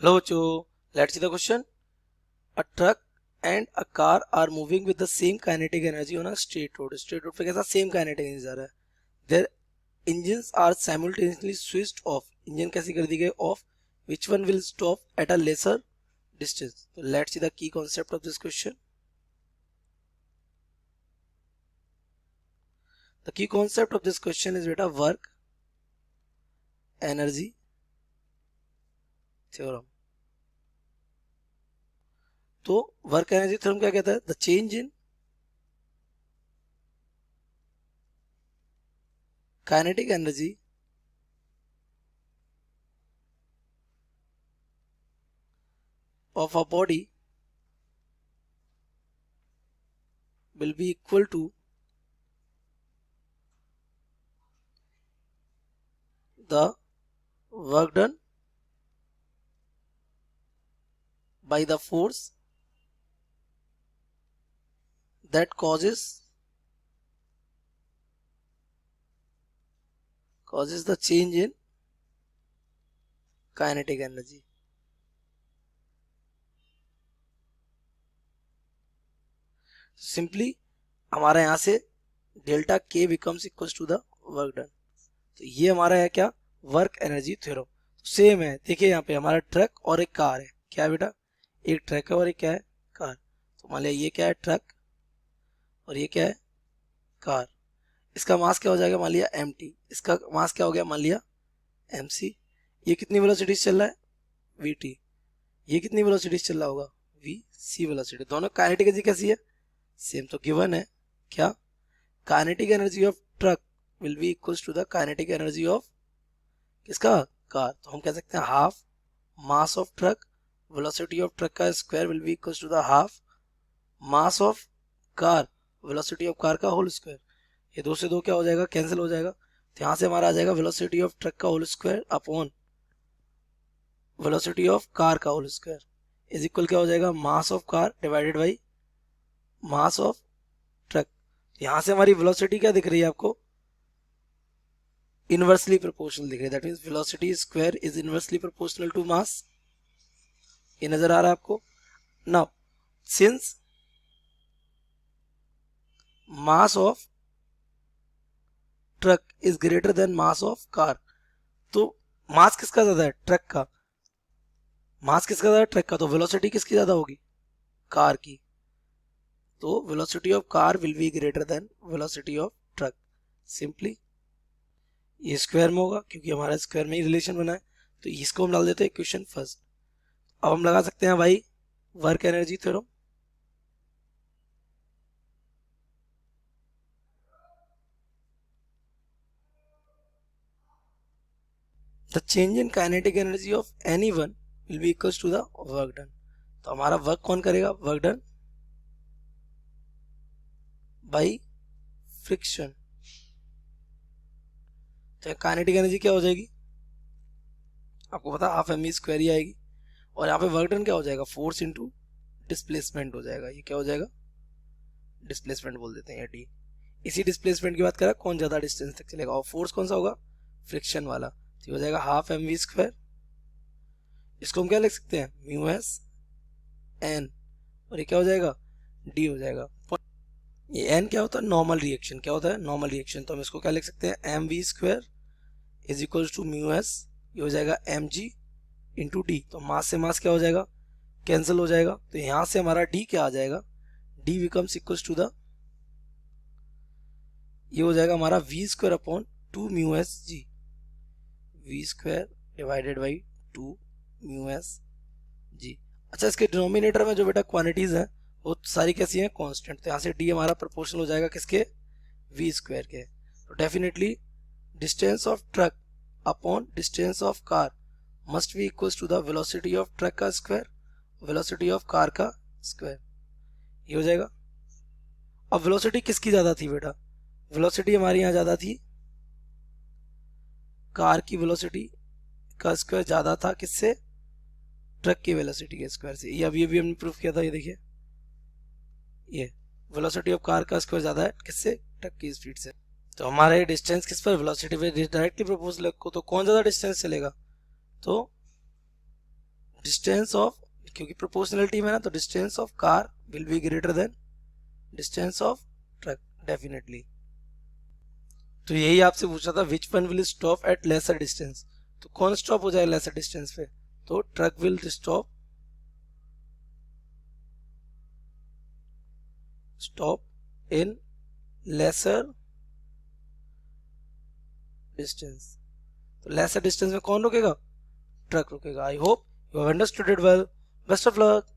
Hello, Cho. Let's see the question. A truck and a car are moving with the same kinetic energy on a straight road. Straight road पे कैसा same kinetic energy जा रहा है. Their engines are simultaneously switched off. Engine कैसी कर दी गई off. Which one will stop at a lesser distance? So let's see the key concept of this question. The key concept of this question is beta work energy theorem. तो work energy theorem क्या कहता है? The change in kinetic energy of a body will be equal to the work done by the force that causes the change in kinetic energy. Simply हमारा यहाँ से delta K becomes equal to the work done. तो ये हमारा है क्या? Work energy theorem. Same है. देखिए यहाँ पे हमारा ट्रक और एक कार है. क्या है बेटा? एक ट्रक है और एक क्या है? कार. तो मान लिया ये क्या है? ट्रक और ये क्या है? कार. इसका मास क्या हो जाएगा? मान लिया mt. इसका मास क्या हो गया? मान लिया mc. ये कितनी वेलोसिटी चल रहा है? vt. ये कितनी वेलोसिटी चल रहा होगा? vc velocity. दोनों काइनेटिक एनर्जी कैसी है? सेम. तो गिवन है क्या? Kinetic energy of truck will be equals to the kinetic energy of किसका? कार. तो हम कह सकते हैं half mass of truck velocity of truck का square will be equals to the half mass of car velocity of car का whole square. ये दो से दो क्या हो जाएगा? कैंसिल हो जाएगा. तो यहाँ से हमारा आ जाएगा वेलोसिटी ऑफ ट्रक का whole square upon velocity of car का होल स्क्वायर इज इक्वल क्या हो जाएगा? Mass of car divided by mass of truck. यहाँ से हमारी वेलोसिटी क्या दिख रही है आपको? इनवर्सली प्रोपोर्शनल दिख रही है. That means velocity square is inversely proportional to mass. ये नजर आ रहा है आपको? Now since mass of truck is greater than mass of car, तो मास किसका ज्यादा है? ट्रक का. मास किसका ज्यादा है? ट्रक का. तो वेलोसिटी किसकी ज्यादा होगी? कार की. तो velocity of car will be greater then velocity of truck. Simply ये स्क्वायर में होगा क्योंकि हमारा स्क्वायर में ही रिलेशन बना है. तो इसको हम डाल देते हैं इक्वेशन फर्स्ट. अब हम लगा सकते हैं भाई work energy theorem. The change in kinetic energy of any one will be equals to the work done. तो हमारा वर्क कौन करेगा? Work done by friction. तो काइनेटिक एनर्जी क्या हो जाएगी? आपको पता हाफ एम स्क्वायर ही आएगी. और यहाँ पे वर्क डन क्या हो जाएगा? फोर्स इंटू डिस्प्लेसमेंट हो जाएगा. ये क्या हो जाएगा? डिस्प्लेसमेंट बोल देते हैं डी. इसी डिस्प्लेसमेंट की बात करें कौन ज्यादा डिस्टेंस तक चलेगा. और फोर्स कौन सा होगा? फ्रिक्शन वाला. तो हो जाएगा हाफ एम वी स्क्वायर. इसको हम क्या लिख सकते हैं? Mu S N. और ये क्या हो जाएगा? डी हो जाएगा. ये एन क्या होता है? Normal reaction. क्या होता है? Normal reaction. तो हम इसको क्या लिख सकते हैं? M V square is equal to mu S. ये हो जाएगा एम जी इंटू डी. तो मास से मास क्या हो जाएगा? कैंसिल हो जाएगा. तो यहां से हमारा डी क्या आ जाएगा? D becomes equal to the, ये हो जाएगा हमारा V square upon two mu S G. V square divided by two mu S G. अच्छा, इसके डिनोमिनेटर में जो बेटा क्वांटिटीज हैं वो सारी कैसी हैं? कांस्टेंट. तो यहाँ से डी हमारा प्रोपोर्शनल हो जाएगा किसके? वी स्क्वायर के. तो definitely distance of truck upon distance of car must be equal to the velocity of truck का स्क्वायर वेलोसिटी ऑफ कार का स्क्वायर. ये हो जाएगा. अब वेलोसिटी किसकी ज्यादा थी बेटा? वेलोसिटी हमारी यहाँ ज्यादा थी, कार की वेलोसिटी का स्क्वायर ज्यादा था किससे? ट्रक की वेलोसिटी के स्क्वायर से. ये अभी हमने प्रूफ किया था. ये देखिए, ये वेलोसिटी ऑफ कार का स्क्वायर ज्यादा है किससे? ट्रक की स्पीड से. तो हमारे डिस्टेंस किस पर? वेलोसिटी पे डायरेक्टली प्रोपोर्शनल को. तो कौन ज्यादा डिस्टेंस चलेगा? तो डिस्टेंस ऑफ, क्योंकि प्रोपोर्शनलिटी में ना, तो distance of car will be greater than distance of truck definitely. तो यही आपसे पूछा था which one will stop at lesser distance, तो कौन स्टॉप हो जाए लेसर डिस्टेंस पे, तो truck will stop in lesser distance. तो लेसर डिस्टेंस में कौन रुकेगा, ट्रक रुकेगा। I hope you have understood it well, best of luck.